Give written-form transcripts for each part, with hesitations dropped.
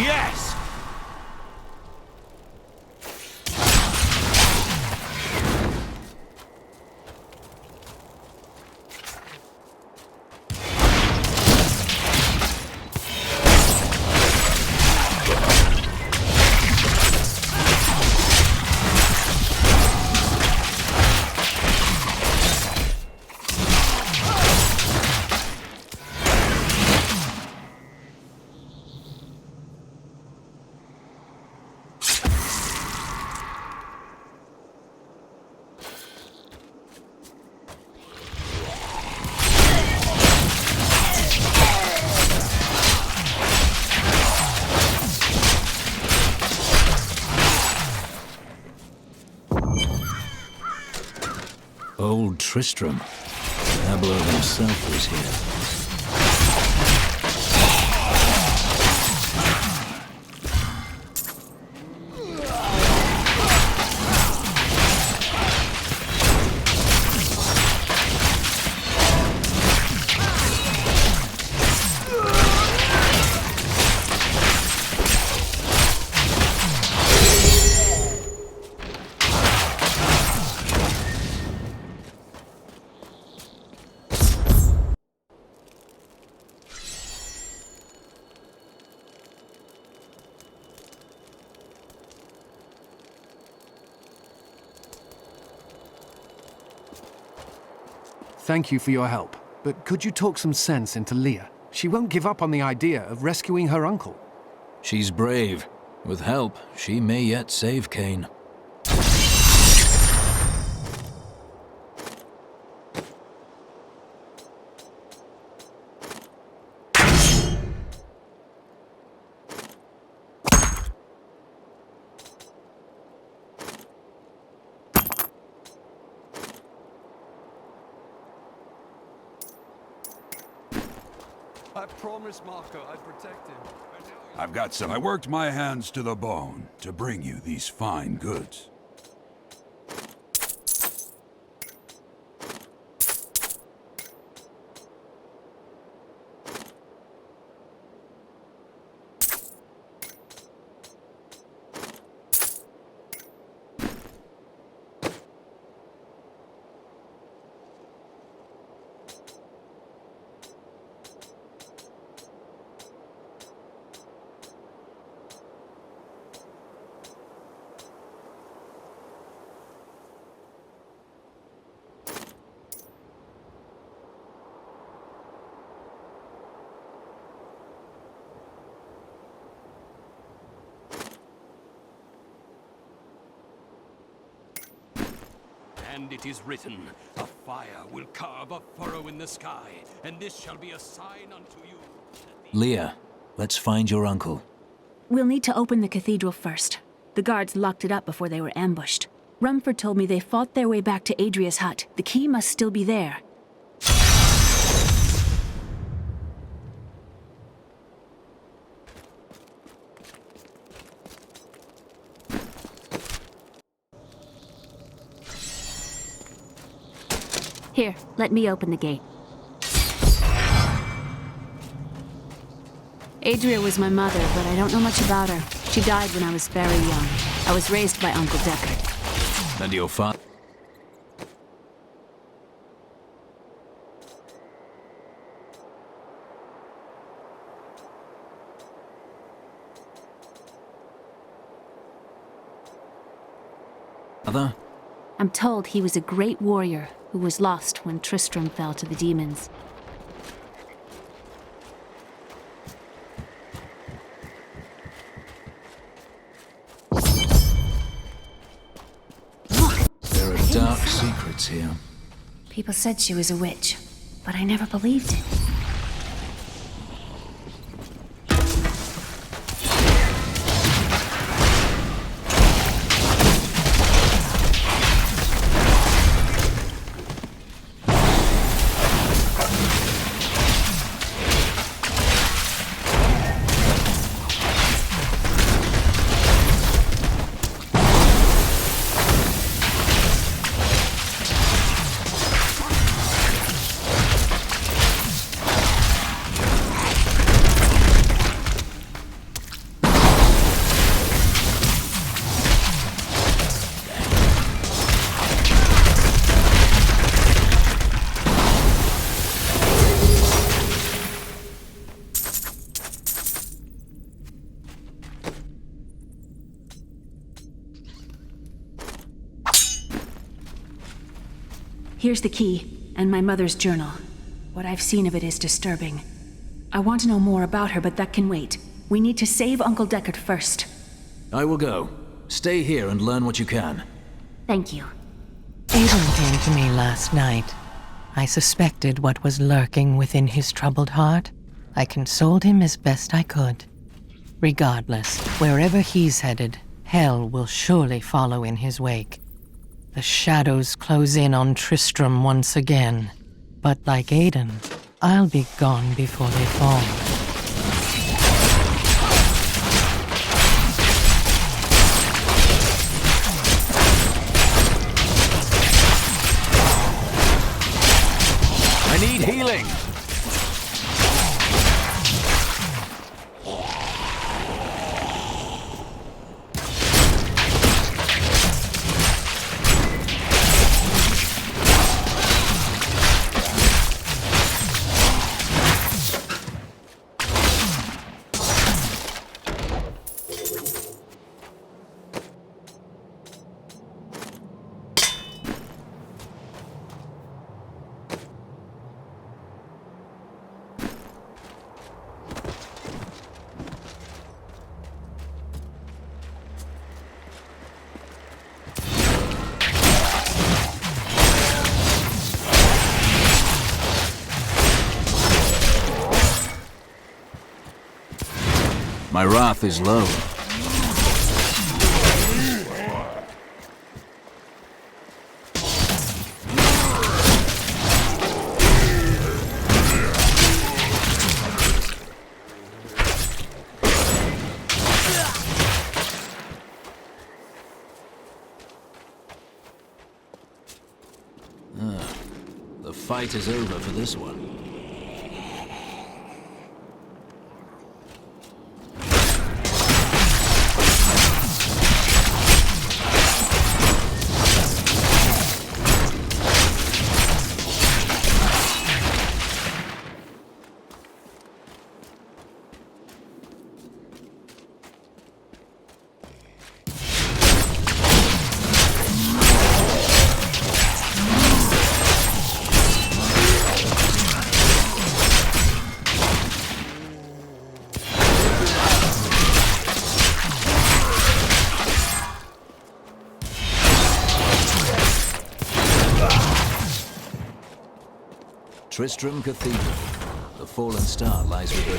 Yes! Old Tristram. Diablo himself was here. Thank you for your help, but could you talk some sense into Leah? She won't give up on the idea of rescuing her uncle. She's brave. With help, she may yet save Cain. I promised Marco I'd protect him. I've got some. I worked my hands to the bone to bring you these fine goods. And it is written, a fire will carve a furrow in the sky, and this shall be a sign unto you. Leah, let's find your uncle. We'll need to open the cathedral first. The guards locked it up before they were ambushed. Rumford told me they fought their way back to Adria's hut. The key must still be there. Here, let me open the gate. Adria was my mother, but I don't know much about her. She died when I was very young. I was raised by Uncle Deckard. And your father? Mother? I'm told he was a great warrior who was lost when Tristram fell to the demons. There are dark secrets here. People said she was a witch, but I never believed it. Here's the key, and my mother's journal. What I've seen of it is disturbing. I want to know more about her, but that can wait. We need to save Uncle Deckard first. I will go. Stay here and learn what you can. Thank you. Aiden came to me last night. I suspected what was lurking within his troubled heart. I consoled him as best I could. Regardless, wherever he's headed, hell will surely follow in his wake. The shadows close in on Tristram once again. But like Aiden, I'll be gone before they fall. I need healing! My wrath is low. The fight is over for this one. Tristram Cathedral. The fallen star lies within.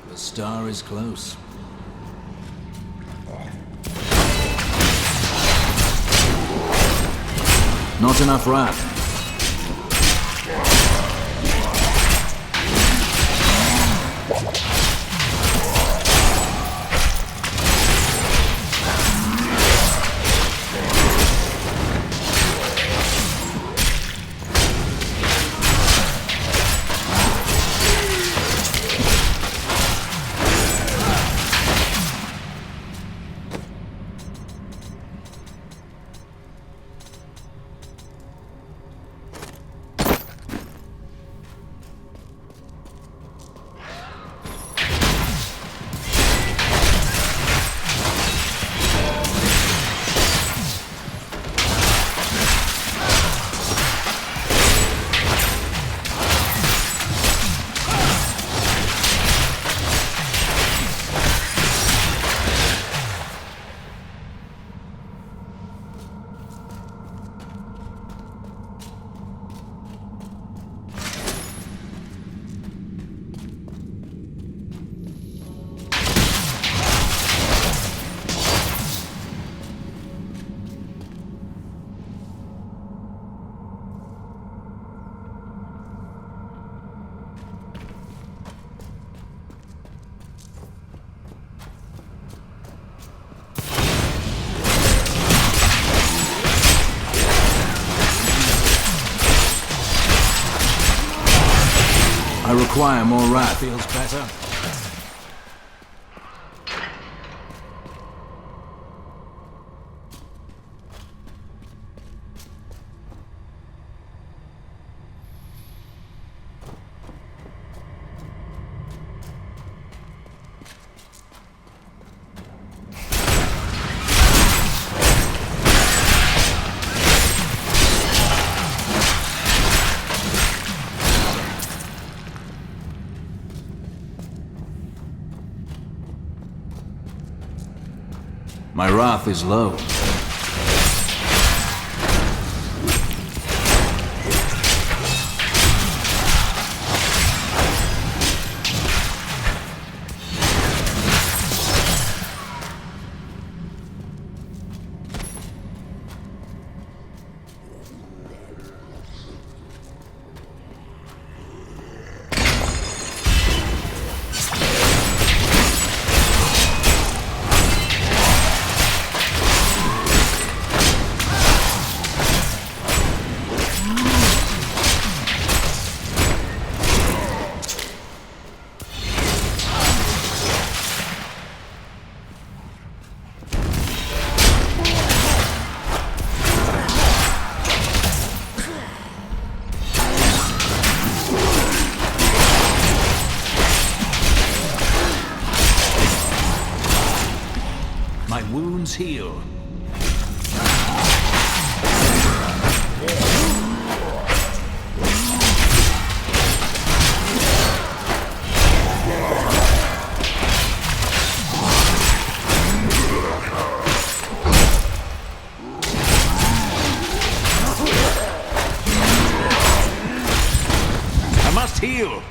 The star is close. Not enough wrath. I require more wrath. Feels better. My wrath is low. My wounds heal. I must heal.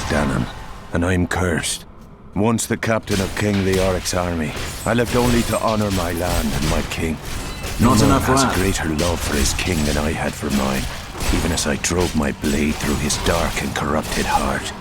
Danham, and I'm cursed. Once the captain of King Leoric's army, I lived only to honor my land and my king. No Not man enough has wrath. a greater love for his king than I had for mine, even as I drove my blade through his dark and corrupted heart.